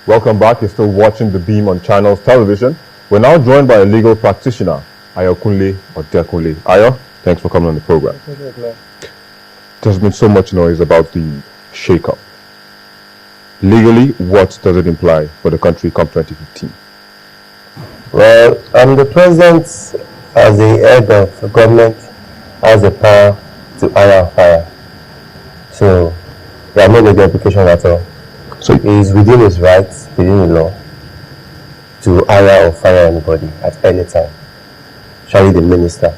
Welcome back. You're still watching The Beam on Channels Television. We're now joined by a legal practitioner, Ayo Kunle or Dekunle. Ayo, thanks for coming on the program. There's been so much noise about the shake-up. Legally, what does it imply for the country come 2015? Well, the president, as the head of the government, has the power to hire and fire. So, there are no legal application at all. So, he is within his rights, within the law, to hire or fire anybody at any time, especially the minister.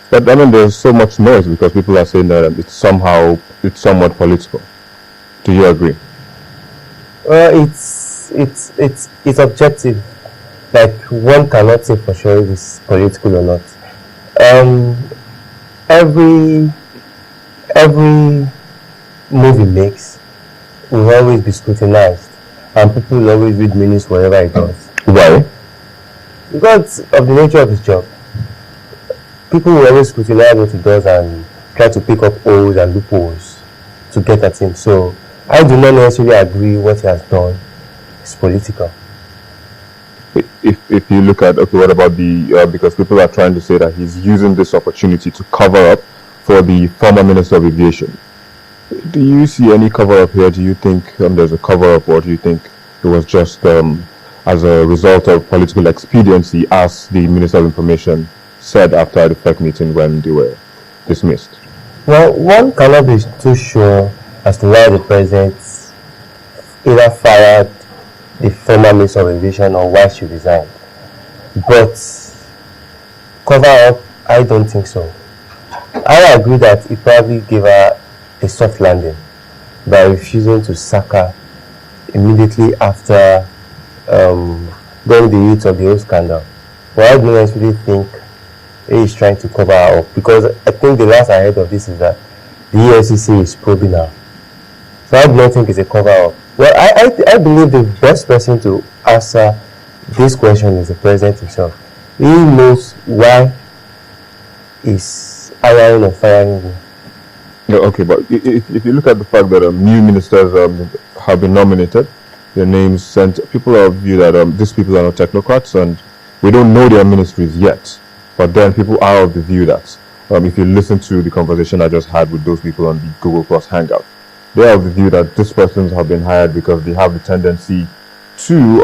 But I mean, there's so much noise because people are saying that it's somewhat political. Do you agree? Well, it's objective. Like, one cannot say for sure if it's political or not. Every move he makes will always be scrutinized, and people will always read meanings whatever he does. Why? Because of the nature of his job. People will always scrutinize what he does and try to pick up holes and loopholes to get at him. So I do not necessarily agree what he has done is political. If you look at, okay, what about the, because people are trying to say that he's using this opportunity to cover up for the former Minister of Aviation. Do you see any cover up here? Do you think there's a cover up, or do you think it was just as a result of political expediency, as the Minister of Information said after the FEC meeting when they were dismissed? Well, one cannot be too sure as to why the president either fired the former Minister of Aviation or why she resigned. But cover up, I don't think so. I agree that he probably gave her a soft landing by refusing to sack her immediately after going the heat of the whole scandal. But I don't necessarily think he is trying to cover her up, because I think the last I heard of this is that the EFCC is probing her. So I don't think it's a cover up. Well, I believe the best person to answer this question is the president himself. He knows why he's hiring or firing me. Yeah, okay, but if you look at the fact that new ministers have been nominated, their names sent, people are of view that these people are not technocrats and we don't know their ministries yet. But then people are of the view that if you listen to the conversation I just had with those people on the Google Plus Hangout, they are of the view that these persons have been hired because they have the tendency to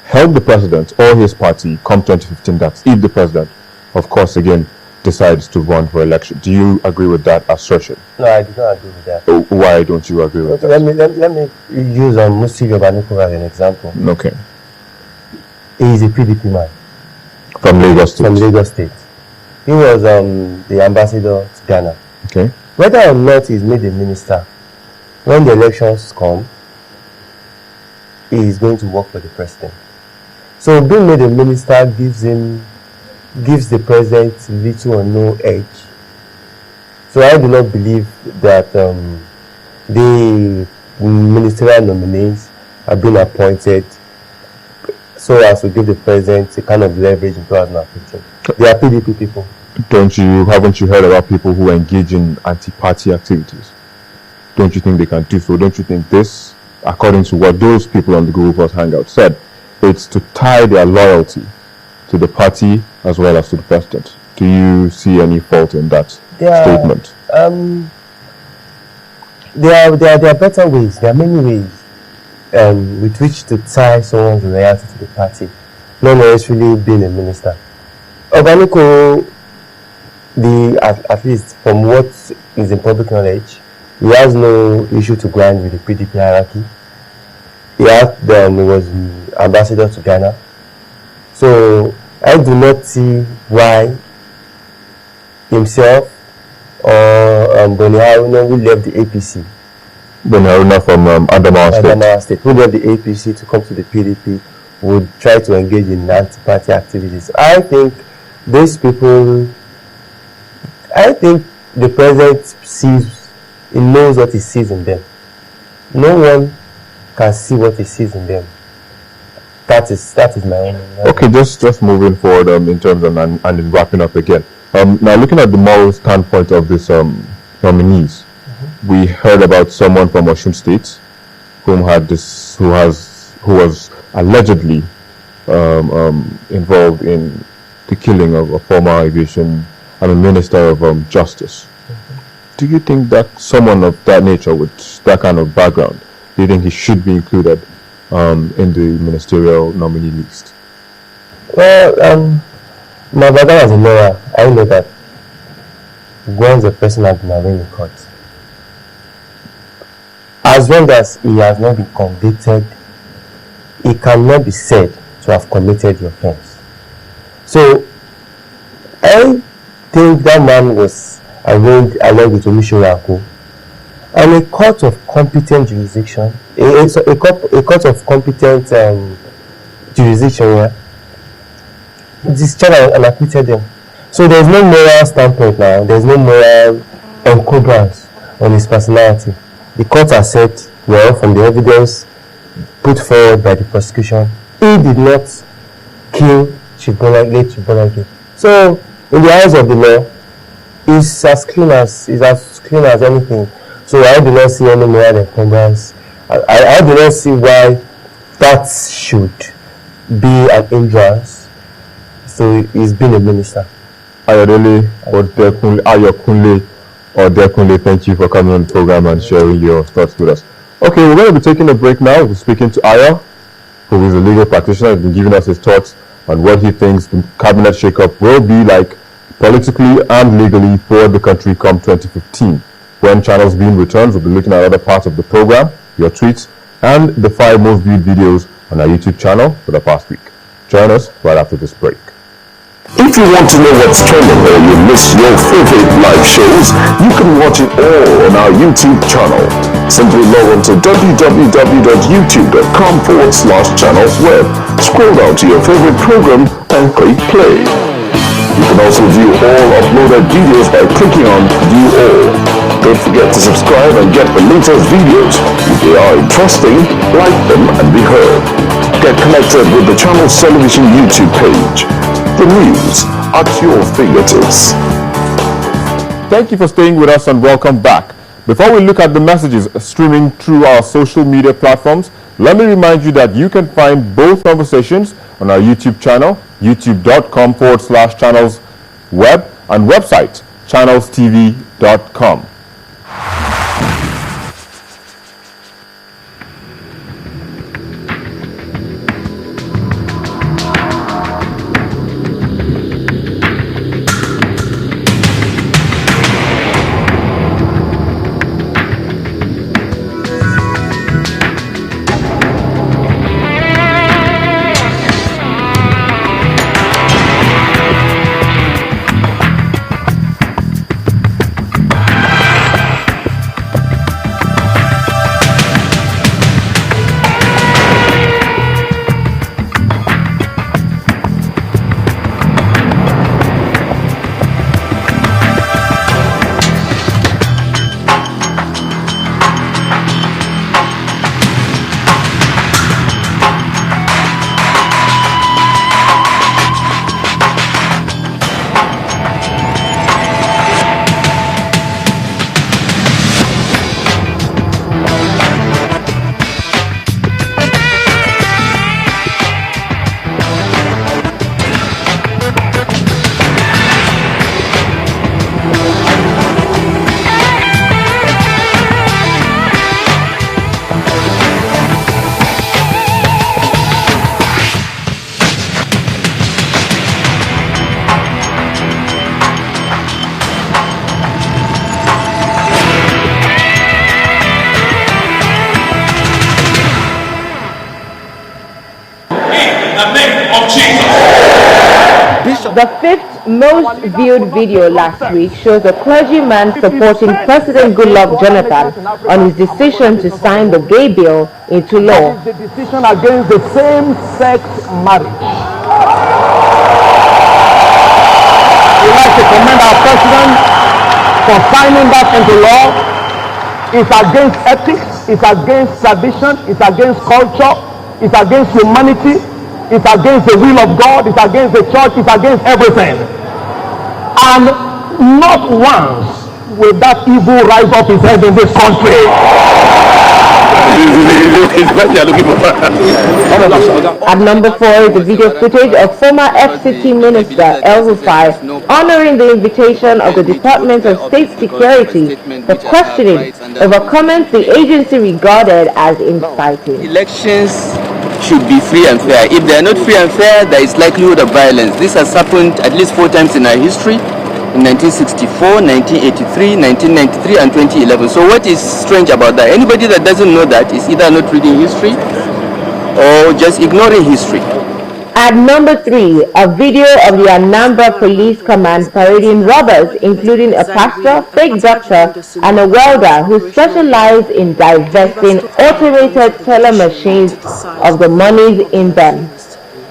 help the president or his party come 2015. That's if the president, of course, again, decides to run for election. Do you agree with that assertion? No, I do not agree with that. Why don't you agree with that? Let me use Musi Yobaniko as an example. Okay. He is a PDP man. From Lagos State. From Lagos State. He was the ambassador to Ghana. Okay. Whether or not he's made a minister, when the elections come, he is going to work for the president. So being made a minister gives the president little or no edge. So I do not believe that the ministerial nominees have been appointed so as to give the president a kind of leverage in 2015. They are PDP people. Haven't you heard about people who engage in anti-party activities? Don't you think they can do so? Don't you think this, according to what those people on the Google Plus Hangout said, it's to tie their loyalty to the party as well as to the president? Do you see any fault in that statement? There are better ways. There are many ways with which to tie someone's loyalty to the party, not necessarily being a minister. Obaniko, at least from what is in public knowledge, he has no issue to grind with the PDP hierarchy. He was ambassador to Ghana. So I do not see why himself or Boni Haruna, who left the APC. Boni Haruna from Adamawa State, who left the APC to come to the PDP, would try to engage in anti-party activities. I think these people, the president he knows what he sees in them. No one can see what he sees in them. That is my own. Okay, just moving forward in terms of and then wrapping up again. Now looking at the moral standpoint of this nominees, we heard about someone from Osun State who was allegedly involved in the killing of a former minister of justice. Do you think that someone of that nature with that kind of background, do you think he should be included in the ministerial nominee list? Well, my brother as a lawyer, I know that once a person has been arraigned in court, as long as he has not been convicted, he cannot be said to have committed the offense. So, I think that man was arraigned along with Omishoyako, and a court of competent jurisdiction, a court of competent jurisdiction discharged and acquitted them. So there is no moral standpoint now. There is no moral encumbrance on his personality. The court has said, well, from the evidence put forward by the prosecution, he did not kill late Chief Bolage. So, in the eyes of the law, he's as clean as anything. So I do not see any moral encumbrance. I do not see why that should be an hindrance. So he's been a minister. Ayokunle Odekunle, thank you for coming on the program and sharing your thoughts with us. Okay, we're going to be taking a break now. We're speaking to Ayo, who is a legal practitioner, has been giving us his thoughts on what he thinks the cabinet shakeup will be like politically and legally for the country come 2015. When Channels Being returns, we'll be looking at other parts of the program, your tweets, and the 5 most viewed videos on our YouTube channel for the past week. Join us right after this break. If you want to know what's trending or you miss your favorite live shows, you can watch it all on our YouTube channel. Simply log on to www.youtube.com/channelsweb. Scroll down to your favorite program and click play. You can also view all uploaded videos by clicking on View All. Don't forget to subscribe and get the latest videos. If they are interesting, like them and be heard. Get connected with the channel's television YouTube page. The news at your fingertips. Thank you for staying with us and welcome back. Before we look at the messages streaming through our social media platforms, let me remind you that you can find both conversations on our YouTube channel, youtube.com/channelsweb, and website, channelstv.com. The 5th most viewed video last week shows a clergyman supporting President Goodluck Jonathan on his decision to sign the gay bill into law. The decision against the same-sex marriage. We'd like to commend our president for signing that into law. It's against ethics, it's against tradition, it's against culture, it's against humanity. It's against the will of God, it's against the church, it's against everything. And not once will that evil rise up his head in this country. It's what you're looking for. At number 4 is the video footage of former FCT Minister El Rufai honoring the invitation of the Department of State Security for questioning over comments the agency regarded as inciting. Elections should be free and fair. If they are not free and fair, there is likelihood of violence. This has happened at least 4 times in our history. In 1964, 1983, 1993 and 2011. So what is strange about that? Anybody that doesn't know that is either not reading history or just ignoring history. At number 3, a video of the Anambra Police Command parading robbers, including a pastor, fake doctor, and a welder who specialize in divesting automated teller machines of the monies in them.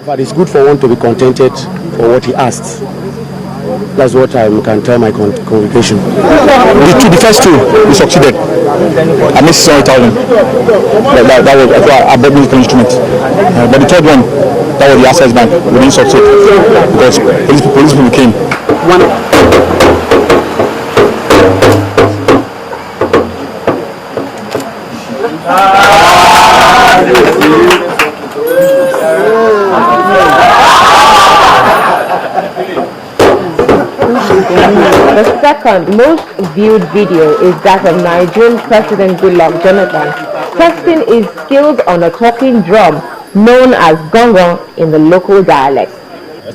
But it's good for one to be contented for what he asked. That's what I can tell my congregation. The first 2, we succeeded. I missed 7,000. That was a biblical instrument. But the third one, that was the access bank. We didn't succeed because police people came. The second most viewed video is that of Nigerian President Goodluck Jonathan testing his skills on a talking drum known as gongon in the local dialect.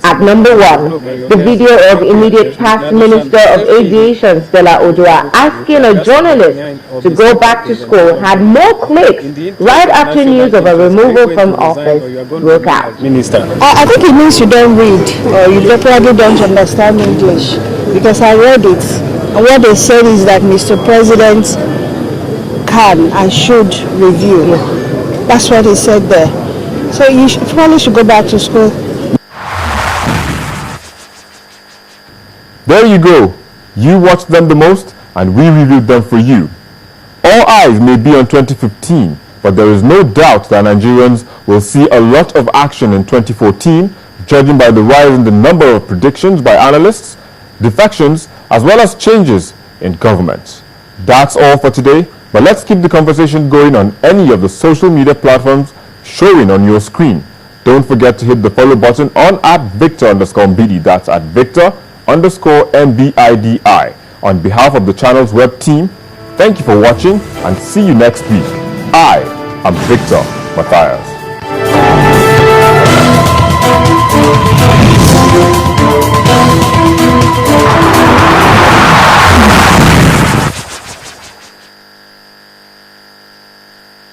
At number 1, the video of immediate past Minister of Aviation Stella Odua asking a journalist to go back to school had more clicks right after news of a removal from office broke out. Minister. I think it means you don't read or you definitely don't understand English, because I read it and what they said is that Mr. President can and should review. That's what he said there. So you probably should go back to school. There you go. You watched them the most, and we reviewed them for you. All eyes may be on 2015, but there is no doubt that Nigerians will see a lot of action in 2014, judging by the rise in the number of predictions by analysts, defections, as well as changes in government. That's all for today, but let's keep the conversation going on any of the social media platforms showing on your screen. Don't forget to hit the follow button on @Victor_Mbidi. That's @Victor_MBIDI. On behalf of the channel's web team, thank you for watching and see you next week. I am Victor Matthias.